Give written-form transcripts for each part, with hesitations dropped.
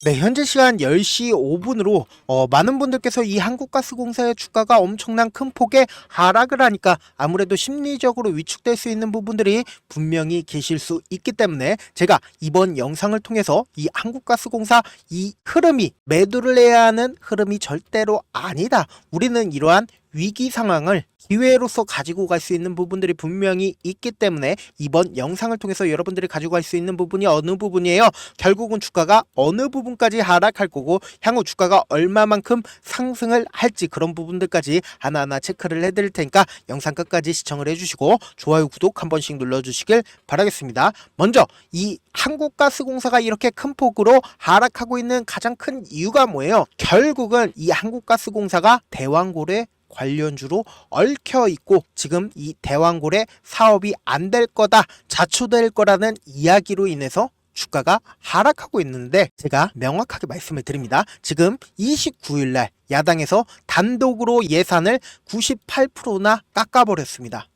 네, 현재 시간 10시 5분으로 많은 분들께서 이 한국가스공사의 주가가 엄청난 큰 폭의 하락을 하니까 아무래도 심리적으로 위축될 수 있는 부분들이 분명히 계실 수 있기 때문에 제가 이번 영상을 통해서 이 한국가스공사 이 흐름이 매도를 해야 하는 흐름이 절대로 아니다. 우리는 이러한 위기 상황을 기회로서 가지고 갈 수 있는 부분들이 분명히 있기 때문에 이번 영상을 통해서 여러분들이 가지고 갈 수 있는 부분이 어느 부분이에요? 결국은 주가가 어느 부분까지 하락할 거고 향후 주가가 얼마만큼 상승을 할지 그런 부분들까지 하나하나 체크를 해드릴 테니까 영상 끝까지 시청을 해주시고 좋아요 구독 한 번씩 눌러주시길 바라겠습니다. 먼저 이 한국가스공사가 이렇게 큰 폭으로 하락하고 있는 가장 큰 이유가 뭐예요? 결국은 이 한국가스공사가 대왕고래 관련주로 얽혀 있고 지금 이 대왕고래 사업이 안 될 거다, 자초될 거라는 이야기로 인해서 주가가 하락하고 있는데 제가 명확하게 말씀을 드립니다. 지금 29일날 야당에서 단독으로 예산을 98%나 깎아버렸습니다.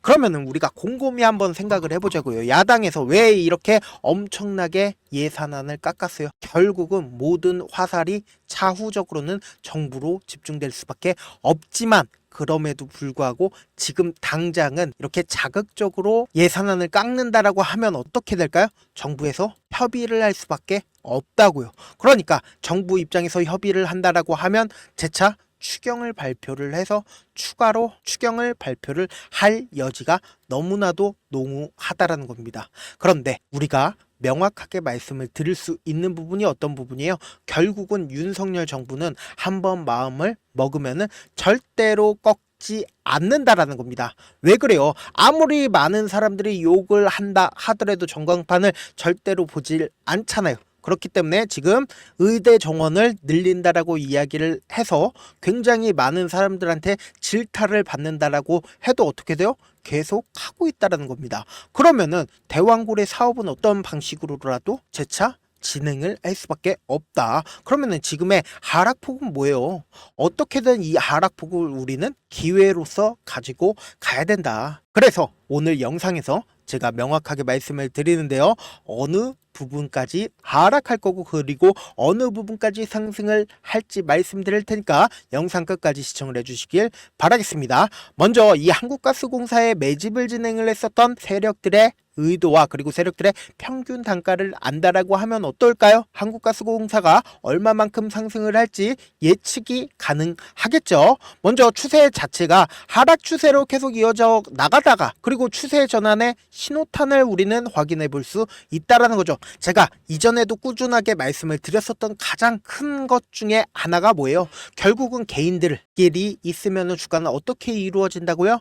그러면은 우리가 곰곰이 한번 생각을 해보자고요. 야당에서 왜 이렇게 엄청나게 예산안을 깎았어요? 결국은 모든 화살이 차후적으로는 정부로 집중될 수밖에 없지만 그럼에도 불구하고 지금 당장은 이렇게 자극적으로 예산안을 깎는다라고 하면 어떻게 될까요? 정부에서 협의를 할 수밖에 없다고요. 그러니까 정부 입장에서 협의를 한다라고 하면 재차 추경을 발표를 해서 추가로 추경을 발표를 할 여지가 너무나도 농후하다라는 겁니다. 그런데 우리가 명확하게 말씀을 드릴 수 있는 부분이 어떤 부분이에요? 결국은 윤석열 정부는 한번 마음을 먹으면은 절대로 꺾지 않는다라는 겁니다. 왜 그래요? 아무리 많은 사람들이 욕을 한다 하더라도 전광판을 절대로 보질 않잖아요. 그렇기 때문에 지금 의대 정원을 늘린다라고 이야기를 해서 굉장히 많은 사람들한테 질타를 받는다라고 해도 어떻게 돼요? 계속 하고 있다라는 겁니다. 그러면은 대왕고래 사업은 어떤 방식으로라도 재차 진행을 할 수밖에 없다. 그러면은 지금의 하락폭은 뭐예요? 어떻게든 이 하락폭을 우리는 기회로서 가지고 가야 된다. 그래서 오늘 영상에서 제가 명확하게 말씀을 드리는데요. 어느 부분까지 하락할 거고 그리고 어느 부분까지 상승을 할지 말씀드릴 테니까 영상 끝까지 시청을 해주시길 바라겠습니다. 먼저 이 한국가스공사에 매집을 진행을 했었던 세력들의 의도와 그리고 세력들의 평균 단가를 안다라고 하면 어떨까요? 한국가스공사가 얼마만큼 상승을 할지 예측이 가능하겠죠. 먼저 추세 자체가 하락 추세로 계속 이어져 나가다가 그리고 추세 전환의 신호탄을 우리는 확인해 볼 수 있다라는 거죠. 제가 이전에도 꾸준하게 말씀을 드렸었던 가장 큰 것 중에 하나가 뭐예요? 결국은 개인들끼리 있으면 주가는 어떻게 이루어진다고요?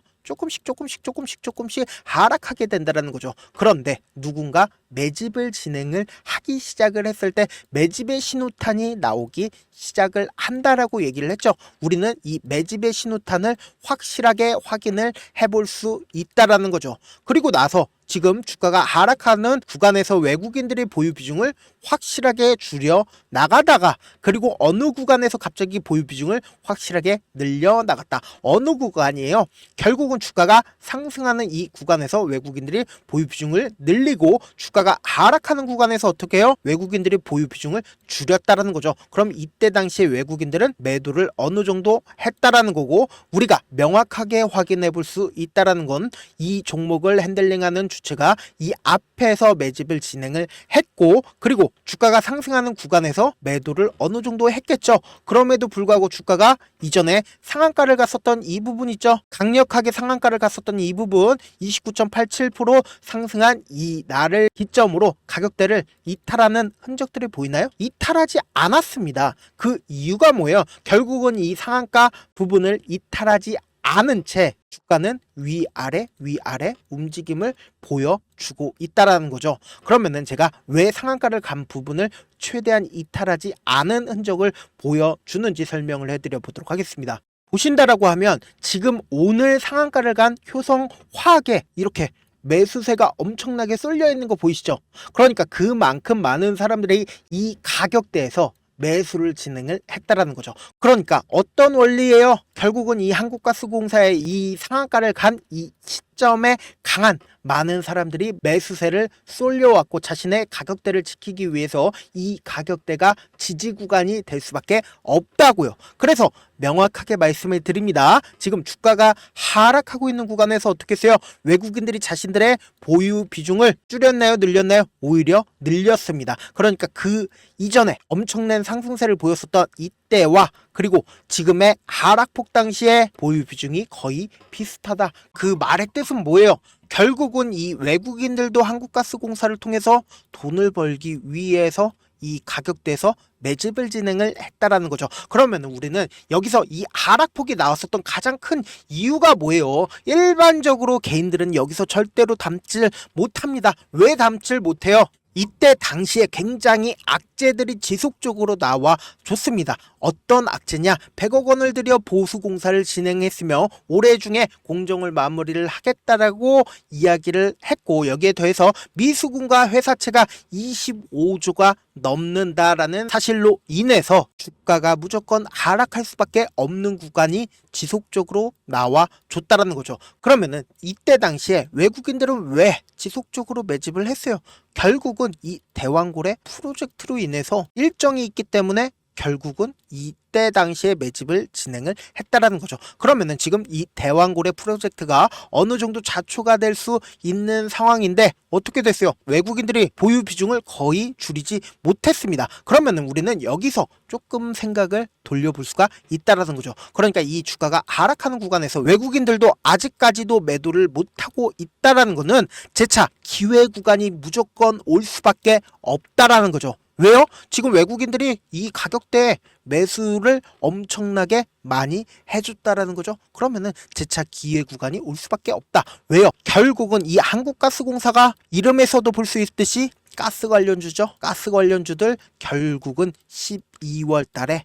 조금씩 하락하게 된다는 거죠. 그런데 누군가 매집을 진행을 하기 시작을 했을 때 매집의 신호탄이 나오기 시작을 한다라고 얘기를 했죠. 우리는 이 매집의 신호탄을 확실하게 확인을 해볼 수 있다라는 거죠. 그리고 나서 지금 주가가 하락하는 구간에서 외국인들의 보유 비중을 확실하게 줄여 나가다가 그리고 어느 구간에서 갑자기 보유 비중을 확실하게 늘려 나갔다. 어느 구간이에요? 결국은 주가가 상승하는 이 구간에서 외국인들이 보유 비중을 늘리고 주가가 하락하는 구간에서 어떻게 해요? 외국인들이 보유 비중을 줄였다라는 거죠. 그럼 이때 당시에 외국인들은 매도를 어느 정도 했다라는 거고 우리가 명확하게 확인해 볼 수 있다라는 건 이 종목을 핸들링하는 주체가 이 앞에서 매집을 진행을 했고 그리고 주가가 상승하는 구간에서 매도를 어느 정도 했겠죠. 그럼에도 불구하고 주가가 이전에 상한가를 갔었던 이 부분 있죠. 강력하게 상한가를 갔었던 이 부분 29.87% 상승한 이 날을 기점으로 가격대를 이탈하는 흔적들이 보이나요? 이탈하지 않았습니다. 그 이유가 뭐예요? 결국은 이 상한가 부분을 이탈하지 않은 채 주가는 위아래 움직임을 보여주고 있다라는 거죠. 그러면은 제가 왜 상한가를 간 부분을 최대한 이탈하지 않은 흔적을 보여주는지 설명을 해드려 보도록 하겠습니다. 보신다라고 하면 지금 오늘 상한가를 간 효성화학에 이렇게 매수세가 엄청나게 쏠려 있는 거 보이시죠? 그러니까 그만큼 많은 사람들이 이 가격대에서 매수를 진행을 했다라는 거죠. 그러니까 어떤 원리예요? 결국은 이 한국가스공사의 이 상한가를 간 이 시점에 강한 많은 사람들이 매수세를 쏠려왔고 자신의 가격대를 지키기 위해서 이 가격대가 지지 구간이 될 수밖에 없다고요. 그래서 명확하게 말씀을 드립니다. 지금 주가가 하락하고 있는 구간에서 어떻게 했어요? 외국인들이 자신들의 보유 비중을 줄였나요? 늘렸나요? 오히려 늘렸습니다. 그러니까 그 이전에 엄청난 상승세를 보였었던 이때와 그리고 지금의 하락폭 당시의 보유 비중이 거의 비슷하다. 그 말의 뜻은 뭐예요? 결국은 이 외국인들도 한국가스공사를 통해서 돈을 벌기 위해서 이 가격대에서 매집을 진행을 했다라는 거죠. 그러면 우리는 여기서 이 하락폭이 나왔었던 가장 큰 이유가 뭐예요? 일반적으로 개인들은 여기서 절대로 담질 못합니다. 왜 담질 못해요? 이때 당시에 굉장히 악재들이 지속적으로 나와 줬습니다. 어떤 악재냐? 100억 원을 들여 보수공사를 진행했으며 올해 중에 공정을 마무리를 하겠다라고 이야기를 했고 여기에 더해서 미수금과 회사채가 25조가 넘는다라는 사실로 인해서 주가가 무조건 하락할 수밖에 없는 구간이 지속적으로 나와 줬다라는 거죠. 그러면은 이때 당시에 외국인들은 왜 지속적으로 매집을 했어요? 결국은 이 대왕고래 프로젝트로 인해서 일정이 있기 때문에 결국은 이때 당시에 매집을 진행을 했다라는 거죠. 그러면은 지금 이 대왕고래 프로젝트가 어느 정도 자초가 될 수 있는 상황인데 어떻게 됐어요? 외국인들이 보유 비중을 거의 줄이지 못했습니다. 그러면은 우리는 여기서 조금 생각을 돌려볼 수가 있다라는 거죠. 그러니까 이 주가가 하락하는 구간에서 외국인들도 아직까지도 매도를 못하고 있다라는 거는 재차 기회 구간이 무조건 올 수밖에 없다라는 거죠. 왜요? 지금 외국인들이 이 가격대에 매수를 엄청나게 많이 해줬다라는 거죠. 그러면은 재차 기회 구간이 올 수밖에 없다. 왜요? 결국은 이 한국가스공사가 이름에서도 볼 수 있듯이 가스 관련주죠. 가스 관련주들 결국은 12월 달에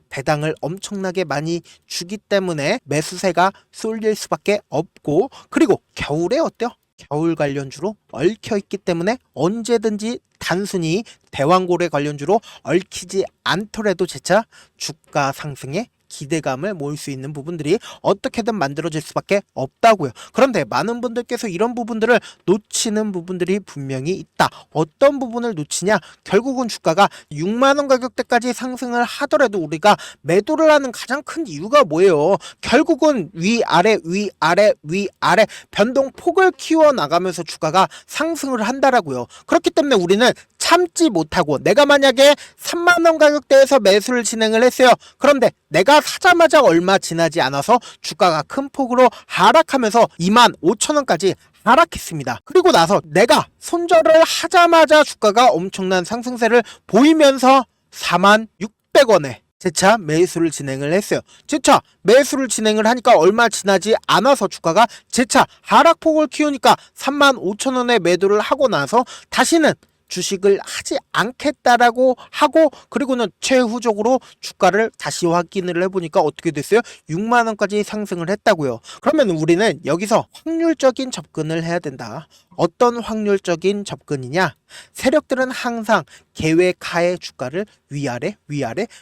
배당을 엄청나게 많이 주기 때문에 매수세가 쏠릴 수밖에 없고 그리고 겨울에 어때요? 겨울 관련주로 얽혀있기 때문에 언제든지 단순히 대왕고래 관련주로 얽히지 않더라도 재차 주가 상승에 기대감을 모을 수 있는 부분들이 어떻게든 만들어질 수밖에 없다고요. 그런데 많은 분들께서 이런 부분들을 놓치는 부분들이 분명히 있다. 어떤 부분을 놓치냐? 결국은 주가가 6만원 가격대까지 상승을 하더라도 우리가 매도를 하는 가장 큰 이유가 뭐예요? 결국은 위아래 변동폭을 키워나가면서 주가가 상승을 한다라고요. 그렇기 때문에 우리는 참지 못하고 내가 만약에 3만원 가격대에서 매수를 진행을 했어요. 그런데 내가 사자마자 얼마 지나지 않아서 주가가 큰 폭으로 하락하면서 25,000원까지 하락했습니다. 그리고 나서 내가 손절을 하자마자 주가가 엄청난 상승세를 보이면서 46,600원에 재차 매수를 진행을 했어요. 재차 매수를 진행을 하니까 얼마 지나지 않아서 주가가 재차 하락폭을 키우니까 35,000원에 매도를 하고 나서 다시는 주식을 하지 않겠다라고 하고 그리고는 최후적으로 주가를 다시 확인을 해보니까 어떻게 됐어요? 6만원까지 상승을 했다고요. 그러면 우리는 여기서 확률적인 접근을 해야 된다. 어떤 확률적인 접근이냐? 세력들은 항상 계획하에 주가를 위아래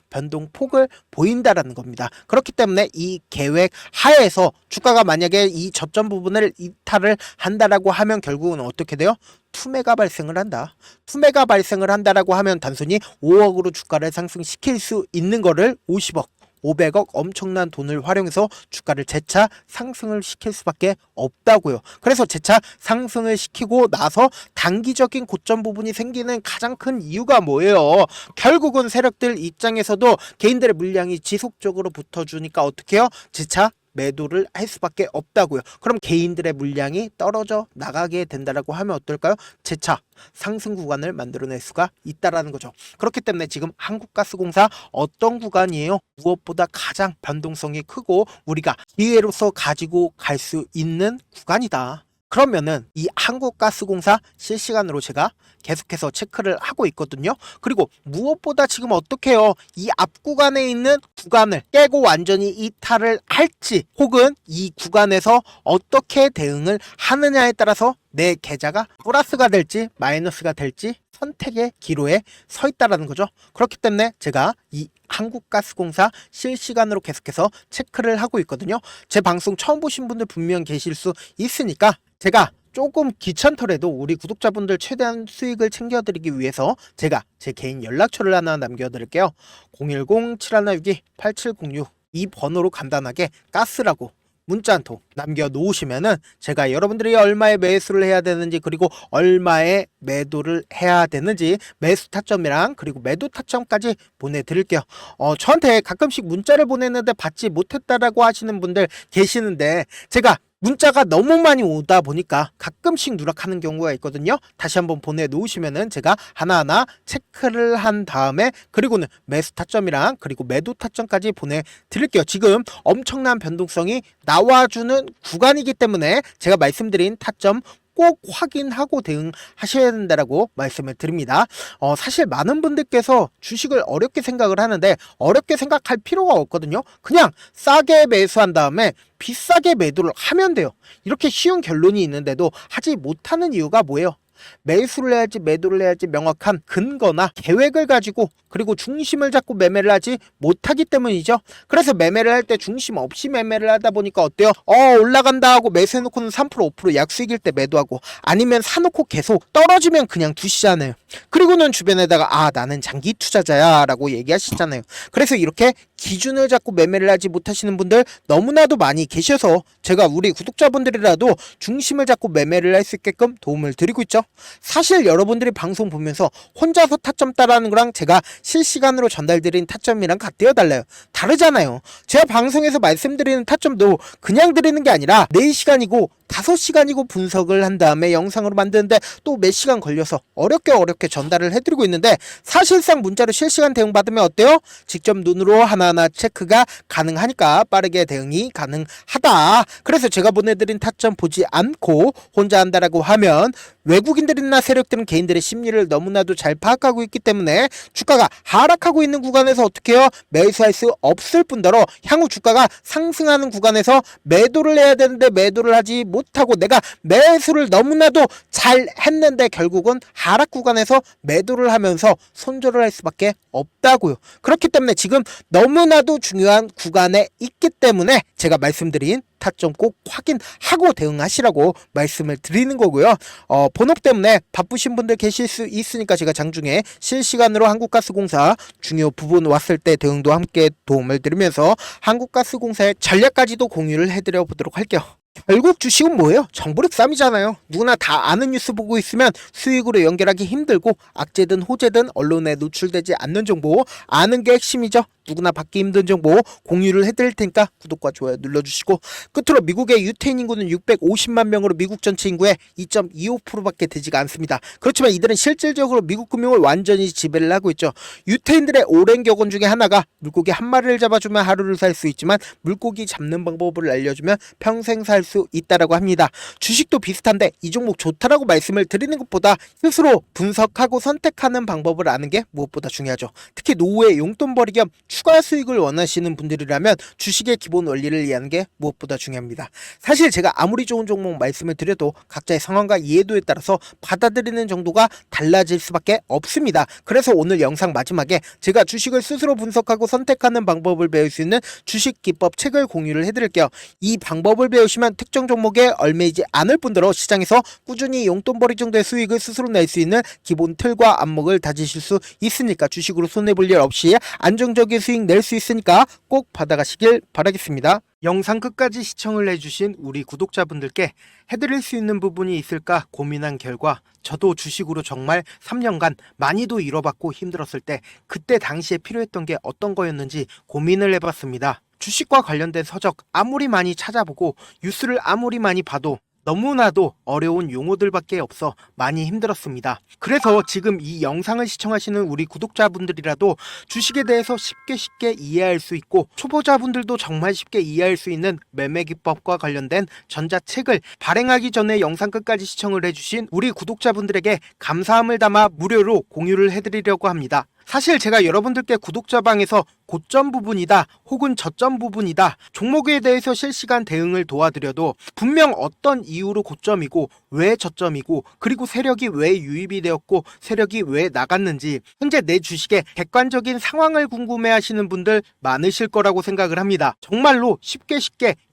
변동폭을 보인다라는 겁니다. 그렇기 때문에 이 계획 하에서 주가가 만약에 이 저점 부분을 이탈을 한다라고 하면 결국은 어떻게 돼요? 투매가 발생을 한다. 투매가 발생을 한다라고 하면 단순히 5억으로 주가를 상승시킬 수 있는 거를 50억 500억 엄청난 돈을 활용해서 주가를 재차 상승을 시킬 수밖에 없다고요. 그래서 재차 상승을 시키고 나서 단기적인 고점 부분이 생기는 가장 큰 이유가 뭐예요? 결국은 세력들 입장에서도 개인들의 물량이 지속적으로 붙어주니까 어떻게 해요? 재차 매도를 할 수밖에 없다고요. 그럼 개인들의 물량이 떨어져 나가게 된다라고 하면 어떨까요? 재차 상승 구간을 만들어낼 수가 있다라는 거죠. 그렇기 때문에 지금 한국가스공사 어떤 구간이에요? 무엇보다 가장 변동성이 크고 우리가 기회로서 가지고 갈 수 있는 구간이다. 그러면은 이 한국가스공사 실시간으로 제가 계속해서 체크를 하고 있거든요. 그리고 무엇보다 지금 어떻게 해요? 이 앞 구간에 있는 구간을 깨고 완전히 이탈을 할지 혹은 이 구간에서 어떻게 대응을 하느냐에 따라서 내 계좌가 플러스가 될지 마이너스가 될지 선택의 기로에 서 있다라는 거죠. 그렇기 때문에 제가 이 한국가스공사 실시간으로 계속해서 체크를 하고 있거든요. 제 방송 처음 보신 분들 분명 계실 수 있으니까 제가 조금 귀찮더라도 우리 구독자분들 최대한 수익을 챙겨드리기 위해서 제가 제 개인 연락처를 하나 남겨드릴게요. 010-7162-8706 이 번호로 간단하게 가스라고 문자 한 통 남겨놓으시면은 제가 여러분들이 얼마에 매수를 해야 되는지, 그리고 얼마에 매도를 해야 되는지 매수 타점이랑 그리고 매도 타점까지 보내드릴게요. 저한테 가끔씩 문자를 보냈는데 받지 못했다라고 하시는 분들 계시는데, 제가 문자가 너무 많이 오다 보니까 가끔씩 누락하는 경우가 있거든요. 다시 한번 보내놓으시면은 제가 하나하나 체크를 한 다음에, 그리고는 매수 타점이랑 그리고 매도 타점까지 보내드릴게요. 지금 엄청난 변동성이 나와주는 구간이기 때문에 제가 말씀드린 타점 꼭 확인하고 대응하셔야 된다라고 말씀을 드립니다. 사실 많은 분들께서 주식을 어렵게 생각을 하는데 어렵게 생각할 필요가 없거든요. 그냥 싸게 매수한 다음에 비싸게 매도를 하면 돼요. 이렇게 쉬운 결론이 있는데도 하지 못하는 이유가 뭐예요? 매수를 해야지 매도를 해야지 명확한 근거나 계획을 가지고, 그리고 중심을 잡고 매매를 하지 못하기 때문이죠. 그래서 매매를 할 때 중심 없이 매매를 하다 보니까 어때요? 올라간다 하고 매수해놓고는 3% 5% 약수익일 때 매도하고, 아니면 사놓고 계속 떨어지면 그냥 두시잖아요. 그리고는 주변에다가 나는 장기 투자자야 라고 얘기하시잖아요. 그래서 이렇게 기준을 잡고 매매를 하지 못하시는 분들 너무나도 많이 계셔서 제가 우리 구독자분들이라도 중심을 잡고 매매를 할 수 있게끔 도움을 드리고 있죠. 사실 여러분들이 방송 보면서 혼자서 타점 따라하는 거랑 제가 실시간으로 전달드린 타점이랑 같아요, 달라요? 다르잖아요. 제가 방송에서 말씀드리는 타점도 그냥 드리는 게 아니라 4시간이고 5시간이고 분석을 한 다음에 영상으로 만드는데 또 몇 시간 걸려서 어렵게 전달을 해드리고 있는데, 사실상 문자로 실시간 대응 받으면 어때요? 직접 눈으로 하나하나 체크가 가능하니까 빠르게 대응이 가능하다. 그래서 제가 보내드린 타점 보지 않고 혼자 한다라고 하면 외국인들이나 세력들은 개인들의 심리를 너무나도 잘 파악하고 있기 때문에 주가가 하락하고 있는 구간에서 어떻게 해요? 매수할 수 없을 뿐더러 향후 주가가 상승하는 구간에서 매도를 해야 되는데 매도를 하지 못하고, 내가 매수를 너무나도 잘 했는데 결국은 하락 구간에서 매도를 하면서 손절을 할 수밖에 없다고요. 그렇기 때문에 지금 너무나도 중요한 구간에 있기 때문에 제가 말씀드린 타점 꼭 확인하고 대응하시라고 말씀을 드리는 거고요. 본업 때문에 바쁘신 분들 계실 수 있으니까 제가 장중에 실시간으로 한국가스공사 중요 부분 왔을 때 대응도 함께 도움을 드리면서 한국가스공사의 전략까지도 공유를 해드려 보도록 할게요. 결국 주식은 뭐예요? 정보력 싸움이잖아요. 누구나 다 아는 뉴스 보고 있으면 수익으로 연결하기 힘들고, 악재든 호재든 언론에 노출되지 않는 정보 아는 게 핵심이죠. 누구나 받기 힘든 정보 공유를 해드릴 테니까 구독과 좋아요 눌러주시고, 끝으로 미국의 유태인 인구는 650만 명으로 미국 전체 인구의 2.25%밖에 되지가 않습니다. 그렇지만 이들은 실질적으로 미국 금융을 완전히 지배를 하고 있죠. 유태인들의 오랜 격언 중에 하나가 물고기 한 마리를 잡아주면 하루를 살 수 있지만 물고기 잡는 방법을 알려주면 평생 살 수 있다라고 합니다. 주식도 비슷한데 이 종목 좋다라고 말씀을 드리는 것보다 스스로 분석하고 선택하는 방법을 아는 게 무엇보다 중요하죠. 특히 노후에 용돈벌이 겸 추가 수익을 원하시는 분들이라면 주식의 기본 원리를 이해하는 게 무엇보다 중요합니다. 사실 제가 아무리 좋은 종목 말씀을 드려도 각자의 상황과 이해도에 따라서 받아들이는 정도가 달라질 수밖에 없습니다. 그래서 오늘 영상 마지막에 제가 주식을 스스로 분석하고 선택하는 방법을 배울 수 있는 주식 기법 책을 공유를 해드릴게요. 이 방법을 배우시면 특정 종목에 얽매이지 않을 뿐더러 시장에서 꾸준히 용돈벌이 정도의 수익을 스스로 낼 수 있는 기본 틀과 안목을 다지실 수 있으니까, 주식으로 손해볼 일 없이 안정적인 수익 낼 수 있으니까 꼭 받아가시길 바라겠습니다. 영상 끝까지 시청을 해주신 우리 구독자분들께 해드릴 수 있는 부분이 있을까 고민한 결과, 저도 주식으로 정말 3년간 많이도 잃어봤고 힘들었을 때 그때 당시에 필요했던 게 어떤 거였는지 고민을 해봤습니다. 주식과 관련된 서적 아무리 많이 찾아보고 뉴스를 아무리 많이 봐도 너무나도 어려운 용어들밖에 없어 많이 힘들었습니다. 그래서 지금 이 영상을 시청하시는 우리 구독자분들이라도 주식에 대해서 쉽게 이해할 수 있고, 초보자분들도 정말 쉽게 이해할 수 있는 매매 기법과 관련된 전자책을 발행하기 전에 영상 끝까지 시청을 해주신 우리 구독자분들에게 감사함을 담아 무료로 공유를 해드리려고 합니다. 사실 제가 여러분들께 구독자방에서 고점 부분이다 혹은 저점 부분이다 종목에 대해서 실시간 대응을 도와드려도 분명 어떤 이유로 고점이고 왜 저점이고 그리고 세력이 왜 유입이 되었고 세력이 왜 나갔는지 현재 내 주식의 객관적인 상황을 궁금해하시는 분들 많으실 거라고 생각을 합니다. 정말로 쉽게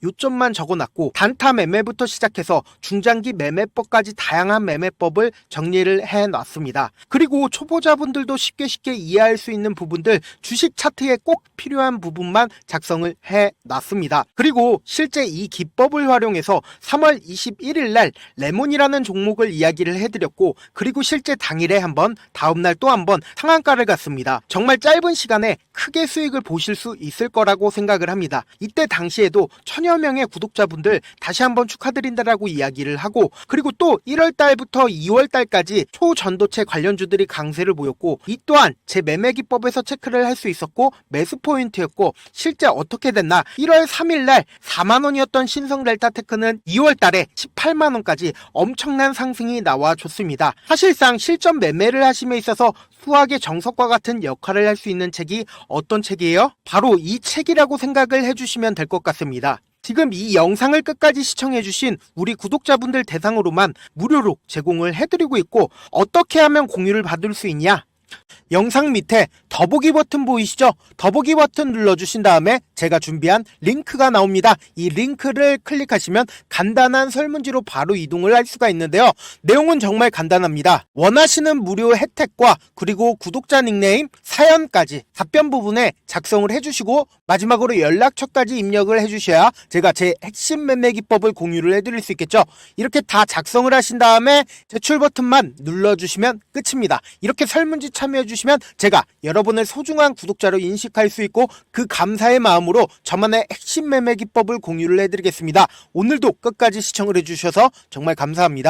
요점만 적어놨고 단타 매매부터 시작해서 중장기 매매법까지 다양한 매매법을 정리를 해놨습니다. 그리고 초보자분들도 쉽게 이해할 수 있는 부분들 주식 차트에 꼭 필요한 부분만 작성을 해놨습니다. 그리고 실제 이 기법을 활용해서 3월 21일 날 레몬이라는 종목을 이야기를 해드렸고 그리고 실제 당일에 한번 다음날 또 한번 상한가를 갔습니다. 정말 짧은 시간에 크게 수익을 보실 수 있을 거라고 생각을 합니다. 이때 당시에도 1000여 명의 구독자분들 다시 한번 축하드린다라고 이야기를 하고 그리고 또 1월 달부터 2월 달까지 초전도체 관련주들이 강세를 보였고 이 또한 제 매매 기법에서 체크를 할 수 있었고 매수 포인트였고 실제 어떻게 됐나 1월 3일 날 4만원이었던 신성 델타테크는 2월 달에 18만원까지 엄청난 상승이 나와줬습니다. 사실상 실전 매매를 하심에 있어서 수학의 정석과 같은 역할을 할 수 있는 책이 어떤 책이에요? 바로 이 책이라고 생각을 해주시면 될 것 같습니다. 지금 이 영상을 끝까지 시청해주신 우리 구독자분들 대상으로만 무료로 제공을 해드리고 있고 어떻게 하면 공유를 받을 수 있냐? 영상 밑에 더보기 버튼 보이시죠? 더보기 버튼 눌러주신 다음에 제가 준비한 링크가 나옵니다. 이 링크를 클릭하시면 간단한 설문지로 바로 이동을 할 수가 있는데요. 내용은 정말 간단합니다. 원하시는 무료 혜택과 그리고 구독자 닉네임, 사연까지 답변 부분에 작성을 해주시고 마지막으로 연락처까지 입력을 해주셔야 제가 제 핵심 매매 기법을 공유를 해드릴 수 있겠죠. 이렇게 다 작성을 하신 다음에 제출 버튼만 눌러주시면 끝입니다. 이렇게 설문지 참여해주시면 제가 여러분을 소중한 구독자로 인식할 수 있고 그 감사의 마음으로 저만의 핵심 매매 기법을 공유를 해드리겠습니다. 오늘도 끝까지 시청을 해주셔서 정말 감사합니다.